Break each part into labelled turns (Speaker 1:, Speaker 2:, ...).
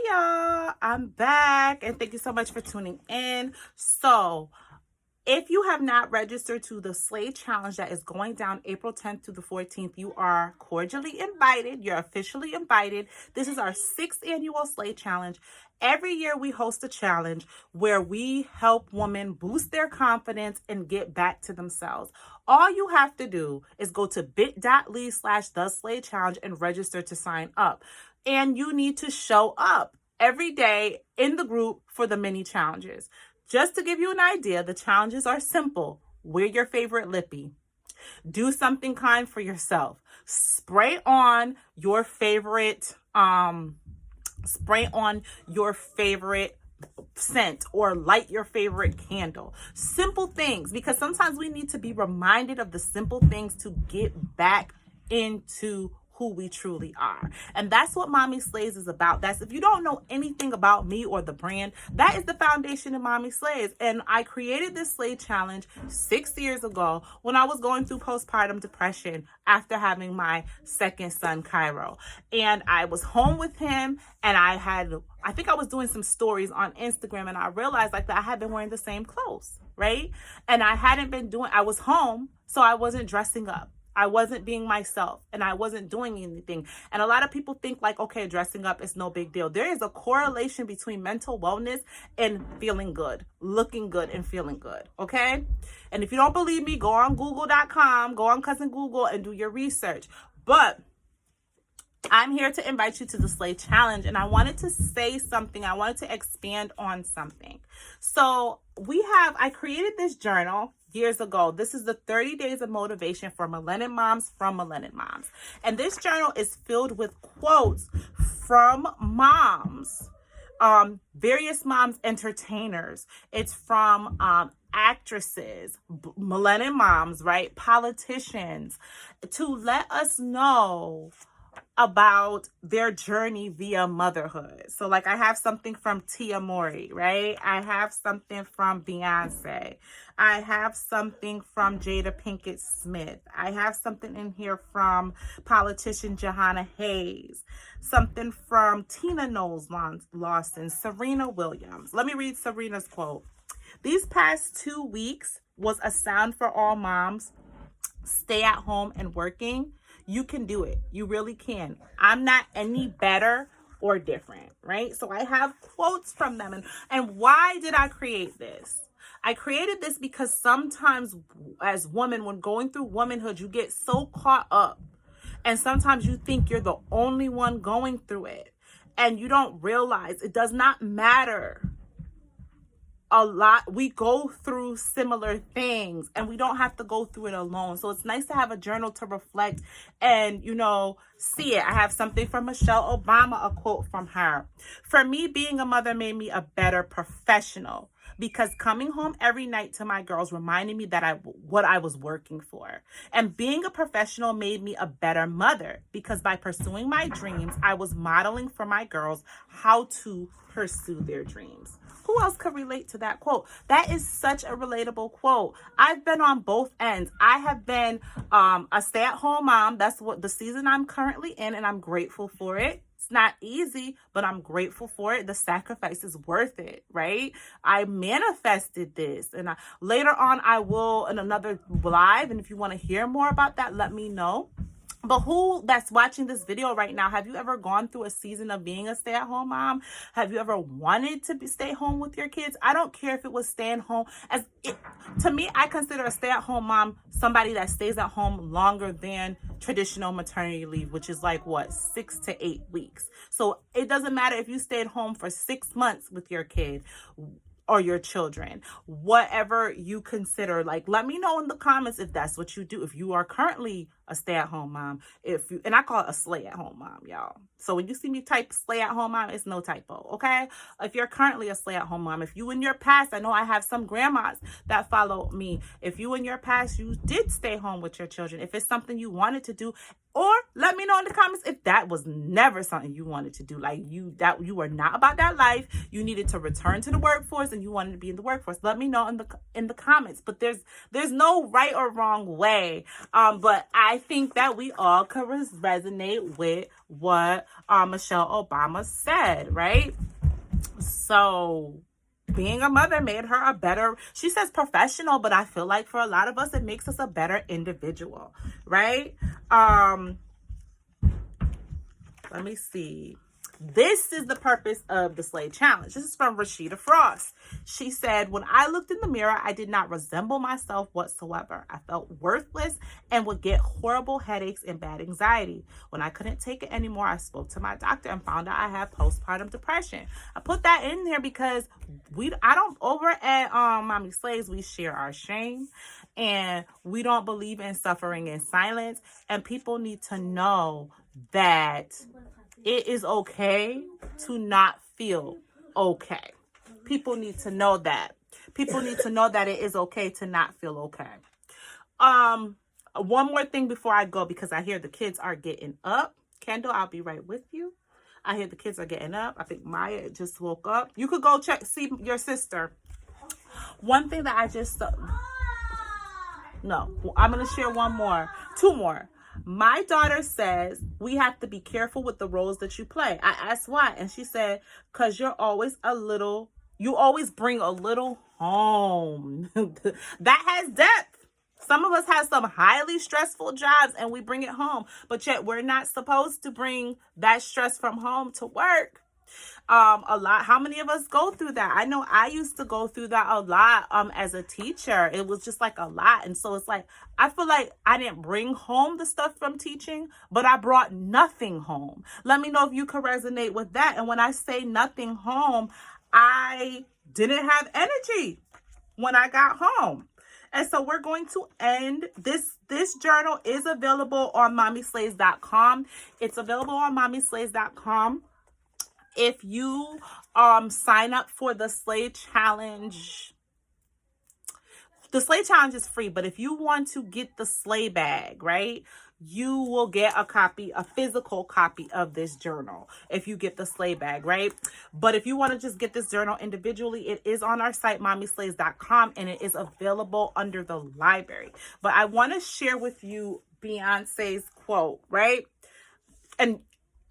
Speaker 1: y'all, I'm back and thank you so much for tuning in. So if you have not registered to the Slay Challenge that is going down April 10th to the 14th, you are cordially invited. You're officially invited. This is our 6th annual Slay Challenge. Every year we host a challenge where we help women boost their confidence and get back to themselves. All you have to do is go to bit.ly/the Slay Challenge and register to sign up. And you need to show up every day in the group for the mini challenges. Just to give you an idea, the challenges are simple. Wear your favorite lippy. Do something kind for yourself. Spray on your favorite scent or light your favorite candle. Simple things, because sometimes we need to be reminded of the simple things to get back into who we truly are. And that's what Mommy Slays is about. That's, if you don't know anything about me or the brand, that is the foundation of Mommy Slays. And I created this Slay Challenge 6 years ago when I was going through postpartum depression after having my second son, Cairo. And I was home with him, and I think I was doing some stories on Instagram, and I realized that I had been wearing the same clothes, right? And I was home, so I wasn't dressing up. I wasn't being myself, and I wasn't doing anything. And a lot of people think okay, dressing up is no big deal. There is a correlation between mental wellness and feeling good, looking good and feeling good, okay? And if you don't believe me, go on google.com, go on Cousin Google and do your research. But I'm here to invite you to the Slay Challenge, and I wanted to say something. I wanted to expand on something. So I created this journal years ago. This is the 30 Days of Motivation for Millennial Moms from Millennial Moms. And this journal is filled with quotes from moms, various moms entertainers. It's from actresses, millennial moms, right? Politicians, to let us know about their journey via motherhood. So I have something from Tia Mowry, right? I have something from Beyonce. I have something from Jada Pinkett Smith. I have something in here from politician Johanna Hayes. Something from Tina Knowles Lawson, Serena Williams. Let me read Serena's quote. "These past 2 weeks was a sound for all moms. Stay at home and working. You can do it. You really can. I'm not any better or different," right? So I have quotes from them. And why did I create this? I created this because sometimes as women, when going through womanhood, you get so caught up. And sometimes you think you're the only one going through it. And you don't realize it does not matter. We go through similar things, and we don't have to go through it alone. So it's nice to have a journal to reflect and see it. I have something from Michelle Obama, a quote from her. "For me, being a mother made me a better professional, because coming home every night to my girls reminded me that what I was working for. And being a professional made me a better mother, because by pursuing my dreams, I was modeling for my girls how to pursue their dreams." Who else could relate to that quote? That is such a relatable quote. I've been on both ends. I have been a stay-at-home mom. That's what the season I'm currently in, and I'm grateful for it. It's not easy, but I'm grateful for it. The sacrifice is worth it, right? I manifested this, and later on I will in another live, and if you want to hear more about that, let me know. But who that's watching this video right now, have you ever gone through a season of being a stay-at-home mom? Have you ever wanted to stay home with your kids? I don't care if it was staying home. To me, I consider a stay-at-home mom somebody that stays at home longer than traditional maternity leave, which is 6 to 8 weeks. So it doesn't matter if you stayed home for 6 months with your kid or your children, whatever you consider. Let me know in the comments if that's what you do. If you are currently a stay-at-home mom, and I call it a slay-at-home mom, y'all. So when you see me type slay-at-home mom, it's no typo, okay? If you're currently a slay-at-home mom, if you in your past, I know I have some grandmas that follow me. If you in your past, you did stay home with your children, if it's something you wanted to do, or let me know in the comments if that was never something you wanted to do, you were not about that life, you needed to return to the workforce and you wanted to be in the workforce. Let me know in the comments. But there's no right or wrong way. But I I think that we all could resonate with what Michelle Obama said, right? So being a mother made her a better, she says professional, but I feel like for a lot of us, it makes us a better individual, right? Let me see. This is the purpose of the Slay Challenge. This is from Rashida Frost. She said, when I looked in the mirror, I did not resemble myself whatsoever. I felt worthless and would get horrible headaches and bad anxiety. When I couldn't take it anymore, I spoke to my doctor and found out I had postpartum depression. I put that in there because over at Mommy Slays, we share our shame and we don't believe in suffering in silence. And people need to know that it is okay to not feel okay. People need to know that. People need to know that it is okay to not feel okay. One more thing before I go, because I hear the kids are getting up. Kendall, I'll be right with you. I hear the kids are getting up. I think Maya just woke up. You could go see your sister. One thing that I just... No, I'm going to share two more. My daughter says we have to be careful with the roles that you play. I asked why, and she said, because you always bring a little home. That has depth. Some of us have some highly stressful jobs and we bring it home, but yet we're not supposed to bring that stress from home to work. How many of us go through that? I know I used to go through that a lot as a teacher. It was just like a lot. And so it's like, I feel like I didn't bring home the stuff from teaching, but I brought nothing home. Let me know if you can resonate with that. And when I say nothing home, I didn't have energy when I got home. And so we're going to end this. This journal is available on mommyslays.com. It's available on mommyslays.com. If you sign up for the Slay Challenge, the Slay Challenge is free, but if you want to get the Slay bag, right, you will get a physical copy of this journal if you get the Slay bag, right? But if you want to just get this journal individually, it is on our site, mommyslays.com, and it is available under the library. But I want to share with you Beyonce's quote, right? And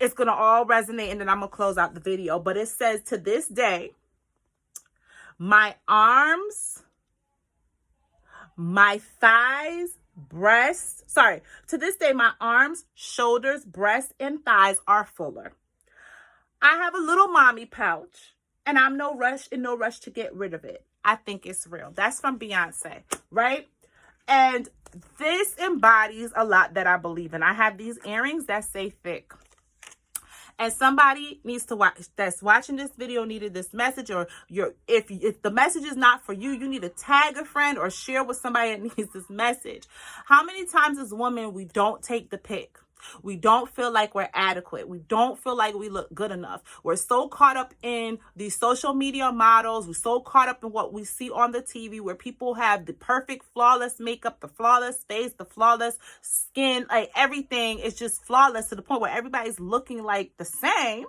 Speaker 1: it's going to all resonate, and then I'm going to close out the video. But it says, to this day, my arms, my thighs, to this day, my arms, shoulders, breasts, and thighs are fuller. I have a little mommy pouch, and I'm in no rush to get rid of it. I think it's real. That's from Beyonce, right? And this embodies a lot that I believe in. I have these earrings that say thick. And somebody needs to watch, that's watching this video, needed this message, or if the message is not for you, you need to tag a friend or share with somebody that needs this message. How many times as women we don't take the pick? We don't feel like we're adequate. We don't feel like we look good enough. We're so caught up in these social media models. We're so caught up in what we see on the TV, where people have the perfect, flawless makeup, the flawless face, the flawless skin, like everything is just flawless to the point where everybody's looking like the same,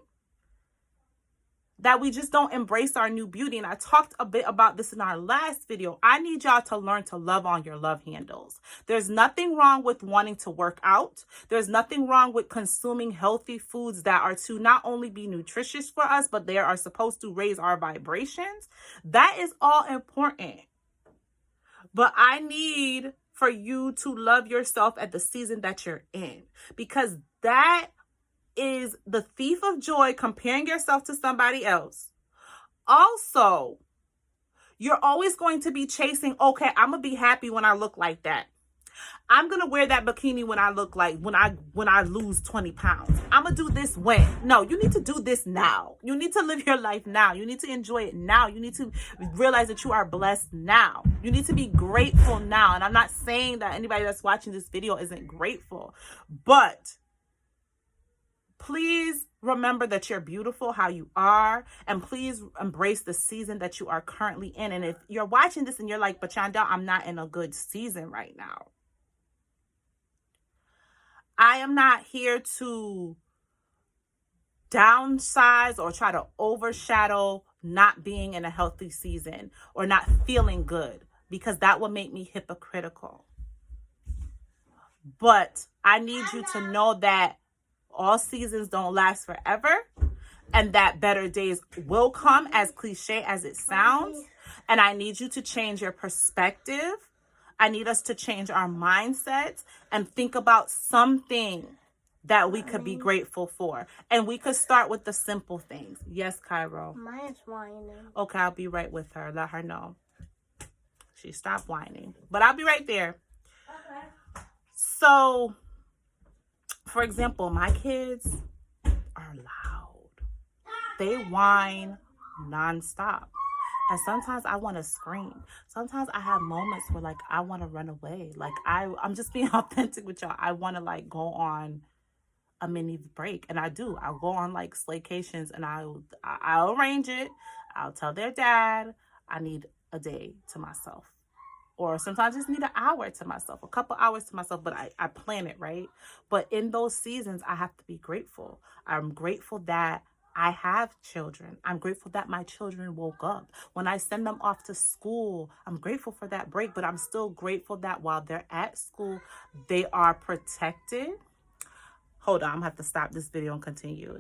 Speaker 1: that we just don't embrace our new beauty. And I talked a bit about this in our last video. I need y'all to learn to love on your love handles. There's nothing wrong with wanting to work out. There's nothing wrong with consuming healthy foods that are to not only be nutritious for us, but they are supposed to raise our vibrations. That is all important. But I need for you to love yourself at the season that you're in, because that is the thief of joy, comparing yourself to somebody else. Also, you're always going to be chasing, okay, I'm gonna be happy when I look like that. I'm gonna wear that bikini when I look like, when I lose 20 pounds. I'm gonna do this when. No, you need to do this now. You need to live your life now. You need to enjoy it now. You need to realize that you are blessed now. You need to be grateful now. And I'm not saying that anybody that's watching this video isn't grateful, but please remember that you're beautiful how you are, and please embrace the season that you are currently in. And if you're watching this and you're like, but Chanda, I'm not in a good season right now, I am not here to downsize or try to overshadow not being in a healthy season or not feeling good, because that will make me hypocritical. But I need you to know that all seasons don't last forever, and that better days will come, as cliche as it sounds. And I need you to change your perspective. I need us to change our mindsets and think about something that we could be grateful for. And we could start with the simple things. Yes, Cairo.
Speaker 2: Mine's whining.
Speaker 1: Okay, I'll be right with her. Let her know. She stopped whining. But I'll be right there. Okay. So, for example, my kids are loud. They whine nonstop. And sometimes I want to scream. Sometimes I have moments where like I want to run away. Like I'm just being authentic with y'all. I want to like go on a mini break, and I do. I'll go on like slaycations, and I'll arrange it. I'll tell their dad I need a day to myself, or sometimes I just need an hour to myself, a couple hours to myself. But I plan it, right? But in those seasons, I have to be grateful. I'm grateful that I have children. I'm grateful that my children woke up. When I send them off to school, I'm grateful for that break, but I'm still grateful that while they're at school, they are protected. Hold on, I'm gonna have to stop this video and continue.